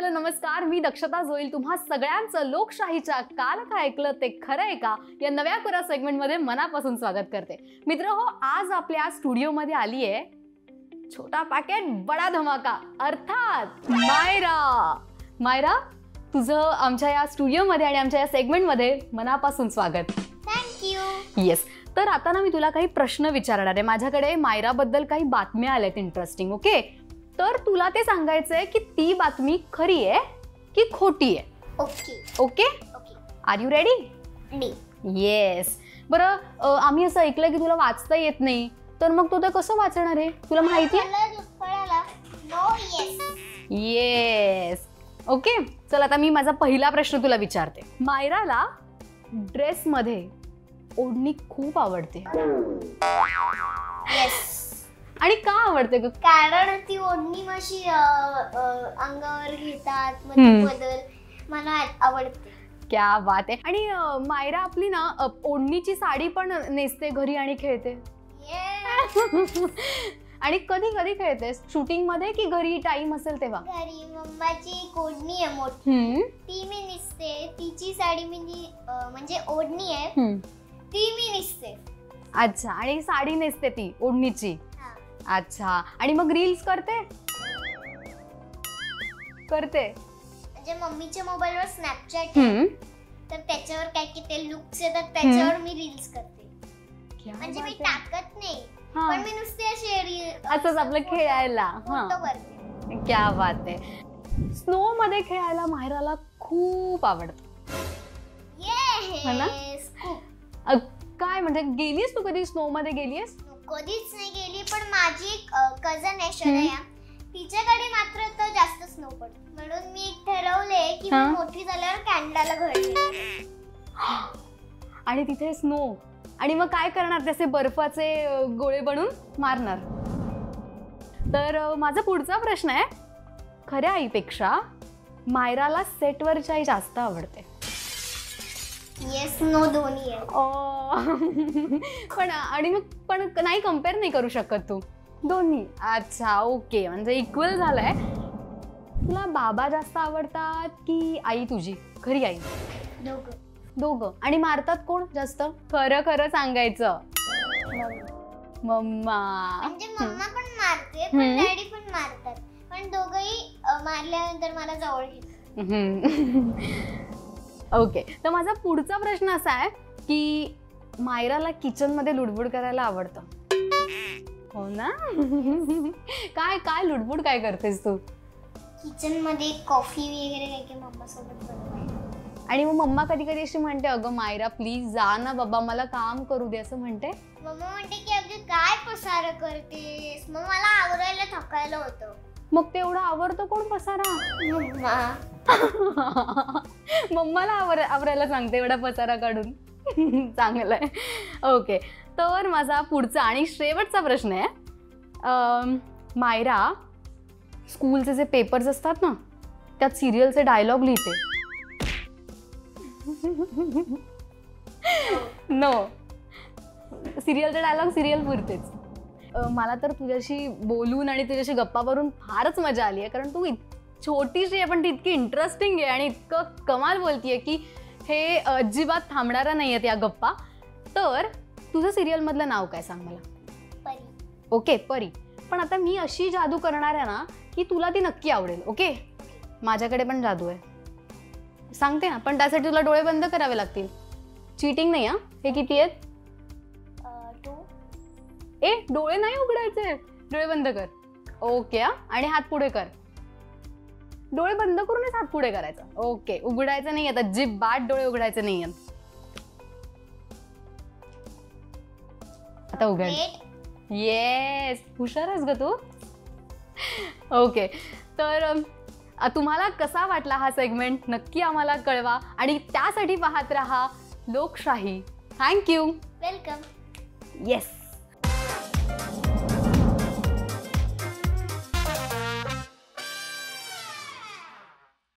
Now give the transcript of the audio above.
Hello नमस्कार, मी दक्षता जोईल. तुम्हा सगळ्यांचं लोकशाहीच्या काल काय ऐकलं ते खरं आहे का या नव्या कोरा सेगमेंटमध्ये मनापासून स्वागत करते. मित्रहो, आज आपल्या स्टुडिओमध्ये आली आहे छोटा पॅकेट बडा धमाका अर्थात मायरा. मायरा, तुझं आमच्या या स्टुडिओमध्ये आणि आमच्या या सेगमेंटमध्ये मनापासून स्वागत. थँक्यू. येस. तर आता ना मी तुला काही प्रश्न विचारणार आहे. माझ्याकडे मायराबद्दल काही बातम्या आल्यात इंटरेस्टिंग. ओके, तर तुला ते सांगायचंय की ती बातमी खरी आहे की खोटी आहे. Okay okay okay. Are you ready? D. Yes. बरं, आम्ही असं ऐकलं की तुला वाचता येत नाही, तर मग तू ते कसं वाचणार आहे? तुला माहिती आहे? नो. येस. येस. ओके, चल आता मी माझा पहिला प्रश्न तुला विचारते. मायराला ड्रेसमध्ये ओढणी खूप आवडते. येस. आणि का आवडते ग? कारण ती ओढणी अशी अंगावर घेतात, म्हणजे बदल मला आवडते. क्या बात आहे. आणि मायरा आपली ना ओढणीची साडी पण नेसते घरी आणि खेळते. आणि कधी कधी खेळते? शूटिंग मध्ये की घरी टाइम असेल तेव्हा? घरी मम्माची ओढणी आहे मोठी, ती मी नेसते. तिची साडी म्हणजे ओढणी आहे, ती मी नेसते. अच्छा, आणि साडी नेसते ती ओढणीची. अच्छा, आणि मग रील्स करते? म्हणजे मम्मीच्या मोबाईलवर स्नॅपचॅट आहे, तर त्याच्यावर काय की ते लुक्स येतात, त्याच्यावर मी रील्स करते. म्हणजे मी टाकत नाही, पण मी नुसते असे असंच आपलं खेळायला. क्या बात आहे. स्नो मध्ये खेळायला मायराला खूप आवडतं. काय म्हणजे गेलीस तू कधी स्नो मध्ये? गेलीस? कधीच नाही गेली, पण माझी एक कझन आहे शरया, तिच्याकडे मात्र तर जास्त स्नो पडतो. म्हणून मी ठरवले की मी मोठी झाल्यावर कॅनडाला घरी आणि तिथे स्नो. आणि मग काय करणार? त्याचे बर्फाचे गोळे बनवून मारणार. तर माझा पुढचा प्रश्न आहे, खऱ्या आईपेक्षा मायराला सेटवरची आई जास्त आवडते? येस नो दोन्ही आहे. पण आणि मग पण नाही कम्पेअर नाही करू शकत तू दोन्ही? अच्छा, ओके, म्हणजे इक्वल झालंय. तुला बाबा जास्त आवडतात की आई तुझी खरी आई? दोघं. आणि मारतात कोण जास्त? खरं खरं सांगायचं. मम्मा. म्हणजे मम्मा पण मारते, पण डॅडी पण मारतात, पण दोघंही मारल्यानंतर मला जवळ घेतात. ओके, तर माझा पुढचा प्रश्न असा आहे की मायराला किचन मध्ये लुडबुड करायला आवडतं? हो ना? काय काय लुडबुड काय करतेस तू किचन मध्ये? कॉफी वगैरे काय मम्मा सोबत बनवायला. आणि मग मम्मा कधी कधी अशी म्हणते, अगं मायरा प्लीज जा ना बाबा, मला काम करू दे, असं म्हणते? मम्मा म्हणते की अगं काय पसारा करतेस, मग मला आवरायला थकायला होतं. मग तेवढं आवरतं कोण पसारा? मम्माला आवरायला सांगते एवढा पसारा काढून. चांगलं आहे. ओके, तर माझा पुढचा आणि शेवटचा प्रश्न आहे, मायरा स्कूलचे जे पेपर्स असतात ना, त्यात सिरियलचे डायलॉग लिहिते? नो. सिरियलचे डायलॉग सिरियल पुरतेच. मला तर तुझ्याशी बोलून आणि तुझ्याशी गप्पा मारून फारच मजा आली आहे, कारण तू छोटीशी आहे पण ती इतकी इंटरेस्टिंग आहे आणि इतकं कमाल बोलतीये की हे अजिबात थांबणारा नाही आहेत या गप्पा. तर तुझं सिरियलमधलं नाव काय सांग मला? परी. ओके, परी. पण आता मी अशी जादू करणार आहे ना की तुला ती नक्की आवडेल. ओके, माझ्याकडे पण जादू आहे, सांगते ना, पण त्यासाठी तुला डोळे बंद करावे लागतील. चीटिंग नाही. हे किती आहेत? 2. डोळे नाही उघडायचे, डोळे बंद कर. ओके, आणि हात पुढे कर. डोळे बंद करूनच हात पुढे करायचा. ओके, उघडायचं नाही आता, अजिबात डोळे उघडायचे नाही. आता उघड. येस, हुशार आहेस ग तू. ओके, तर तुम्हाला कसा वाटला हा सेगमेंट नक्की आम्हाला कळवा, आणि त्यासाठी पाहत रहा लोकशाही. थँक्यू. वेलकम. येस.